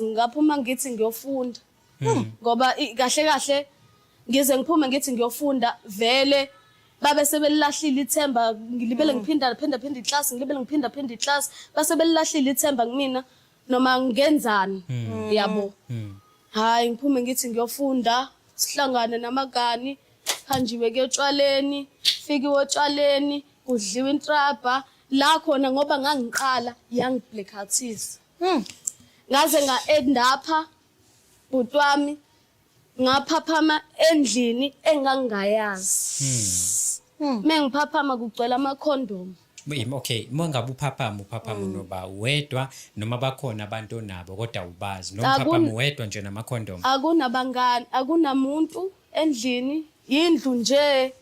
ngaphuma ngithi ngiyofunda ngoba kahle kahle ngize ngiphume ngithi ngiyofunda vele babe sebelilahlile ithemba ngilibele ngiphinda iclass ngilibele ngiphinda iclass base belilahlile ithemba kumina noma ngenzani yabo hayi ngiphume ngithi ngiyofunda sihlangane namagani hanjiwe kuyotshwaleni fikiwe otshwaleni kudliwa intraba la khona ngoba ngangiqala young blackheartist ngaze nga-endapha bhuti wami ngaphaphama endlini engangayazi mengiphaphama kugcwele amakhondomu okay mongabe uphaphama noba wedwa noma bakhona abantu onabo kodwa ubazi noma uphaphama wedwa nje namakhondomu akunabangani akunamuntu endlini indlu nje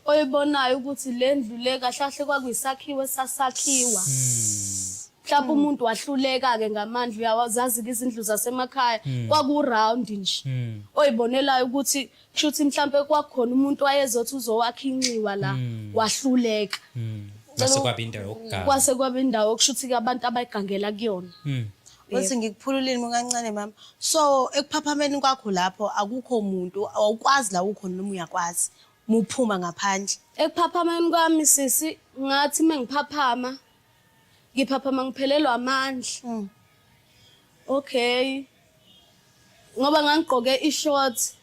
oyibonayo ukuthi le ndlu le kahle kwakuyisakhiwo sasakhiwa mhlawumbe umuntu wahluleka ke ngamandla uyawazazi izindlu zasemakhaya kwaku-round nje oyibonelayo ukuthi kushuthi mhlawumbe kwakhona umuntu wayezothi uzowakha inxiwa la wahluleka kwase kwaba indawo okushuthi abantu abayigangela kuyona Bese ngikuphululile mungancane mama. So ekuphaphameni kwakho lapho akukho umuntu awukwazi la ukhona noma uyakwazi muphuma ngaphandle. Ekuphaphameni kwami sisi ngathi mengiphaphama ngiphaphama ngiphelelwa amandla. Okay. Ngoba ngangigqoke i-short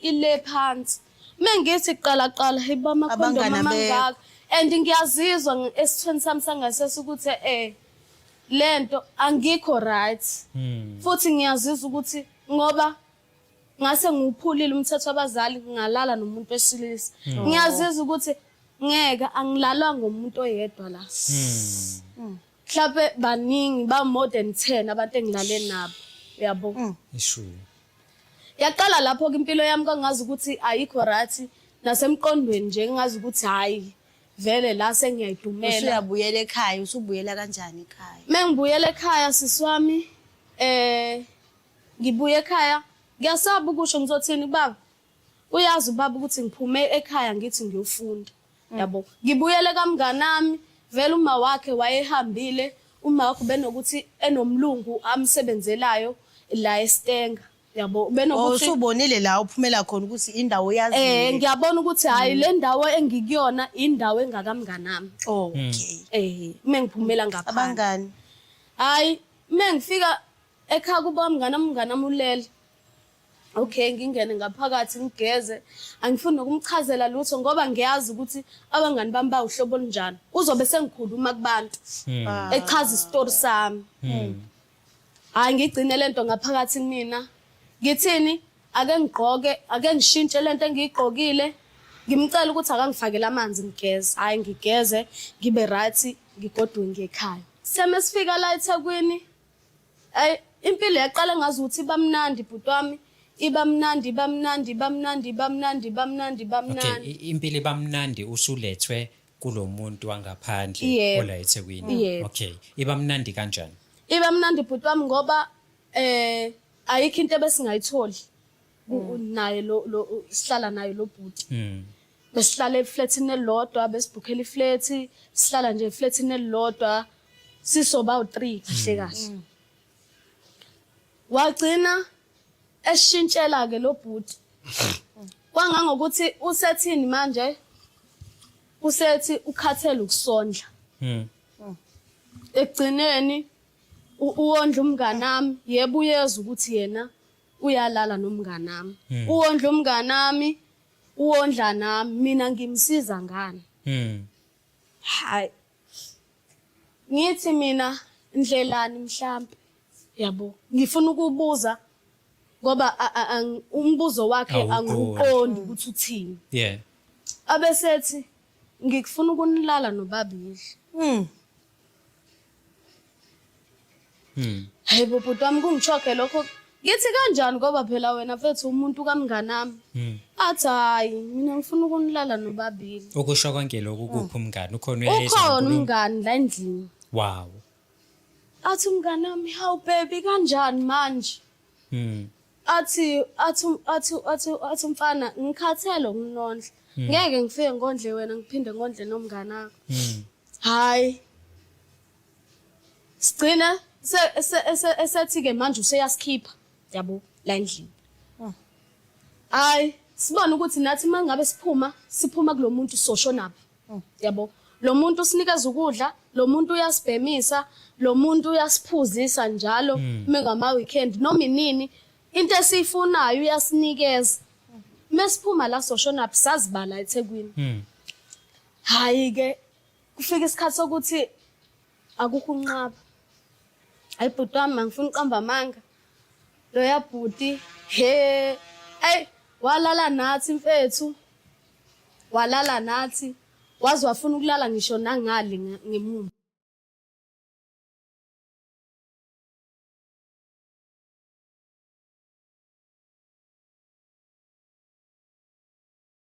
ile phansi. Mengithi qala hiba amakhondomu amangaka and ngiyazizwa esithweni sami sangasese ukuthi lento angikho right. Futhi ngiyazizwa ukuthi ngoba ngase ngiphulile umthetho wabazali ngalala nomuntu wesilisa. Ngiyazizwa ukuthi ngeke angilalwa ngomuntu oyedwa la. Mhlawumbe baningi ba more than 10 abantu engilale nabo. Uyabo? Ishu. Yaqala lapho ke impilo yami kangazi ukuthi ayikho right nasemqondweni nje ngazi ukuthi hayi vele la sengiyayidumela. Usuyabuyela ekhaya, usubuyela kanjani ekhaya? Mengibuyela ekhaya siswami ngibuye ekhaya ngiyasaba ukusho ngizothini baba. Uyazi ubaba ukuthi ngiphume ekhaya ngithi ngiyofunda. Yabo. Ngibuyele kamnganami vele uma wakhe wayehambile uma wakhe benokuthi enomlungu amsebenzelayo la eStenga. Yabo benokuthi usubonile la uphumela khona ukuthi indawo yazi. Ngiyabona ukuthi hayi le ndawo engikuyona indawo engakamnganami. Okay. Mengiphumela ngapha. Abangani? Hayi mengifika ekhaya kuba umnganami ulele. Okay ngingene ngaphakathi ngigeze angifuni nokumchazela lutho ngoba ngiyazi ukuthi abangani bami bawuhlobo njani uzobe sengikhuluma kubantu echaza istory sami. Hayi ngigcine lento ngaphakathi mina ngithini ake ngigqoke ake ngishintshe lento engiyigqokile ngimcela ukuthi akangifakele amanzi ngigeze hayi ngigeze ngibe right ngigodwe ngekhaya sema sifika la eThekwini impilo yaqala ngazi ukuthi bamnandi bhuti wami ibamnandi. Okay impilo bamnandi usulethwe kulomuntu wangaphandle ola eThekwini. Okay ibamnandi kanjani? Ibamnandi bhuti wami ngoba ayikho into ebesingayitholi naye lo sihlala naye lo bhuti. Besihlala eflatini elilodwa besibhukhela iflat sihlala nje eflatini elilodwa sisoba u3 kahle. Wagcina esishintshela ke lo bhuti. Kwangangokuthi usethini manje usethi ukhathele ukusondla. Ekugcineni uwondla umnganami yebo uyeza ukuthi yena uyalala nomnganami. Uwondla umnganami uwondla nami mina ngimsiza ngani. Hayi ngithi mina indlelani mhlambe yabo ngifuna ukubuza ngoba umbuzo wakhe angiqondi ukuthi uthini. Abesethi ngikufuna ukunilala nobabili. Hey bhuti wami kungichoke lokho ngithi kanjani ngoba phela wena mfethu umuntu kamnganami. Athi hayi mina ngifuna ukunilala nobabili. Ukusho konke lokho kuphi umngani ukhona uyezwa ukhona umngani la endlini. Wow. Athi umnganami how baby kanjani manje? Athi mfana ngikhathele ukunondla. Ngeke ngifike ngondle wena ngiphinde ngondle nomngani wakho. Hayi. Sigcina esethi-ke manje useyasikhipha yabo la endlini. Oh. Hayi sibone ukuthi nathi uma ngabe siphuma kulo muntu soshonaphi yabo. Lo muntu usinikeza ukudla, lo muntu uyasibhemisa, lo muntu uyasiphuzisa njalo mengama weekend noma inini into esiyifunayo uyasinikeza. Mesiphuma la soshonaphi sazibala eThekwini. Hayi ke kufika isikhathi sokuthi akukho unqaba. Hayi bhuti wami ngifuna uqamba amanga. Lo yabhuti he walala nathi mfethu. Walala nathi waze wafuna ukulala ngisho nangali ngemuva.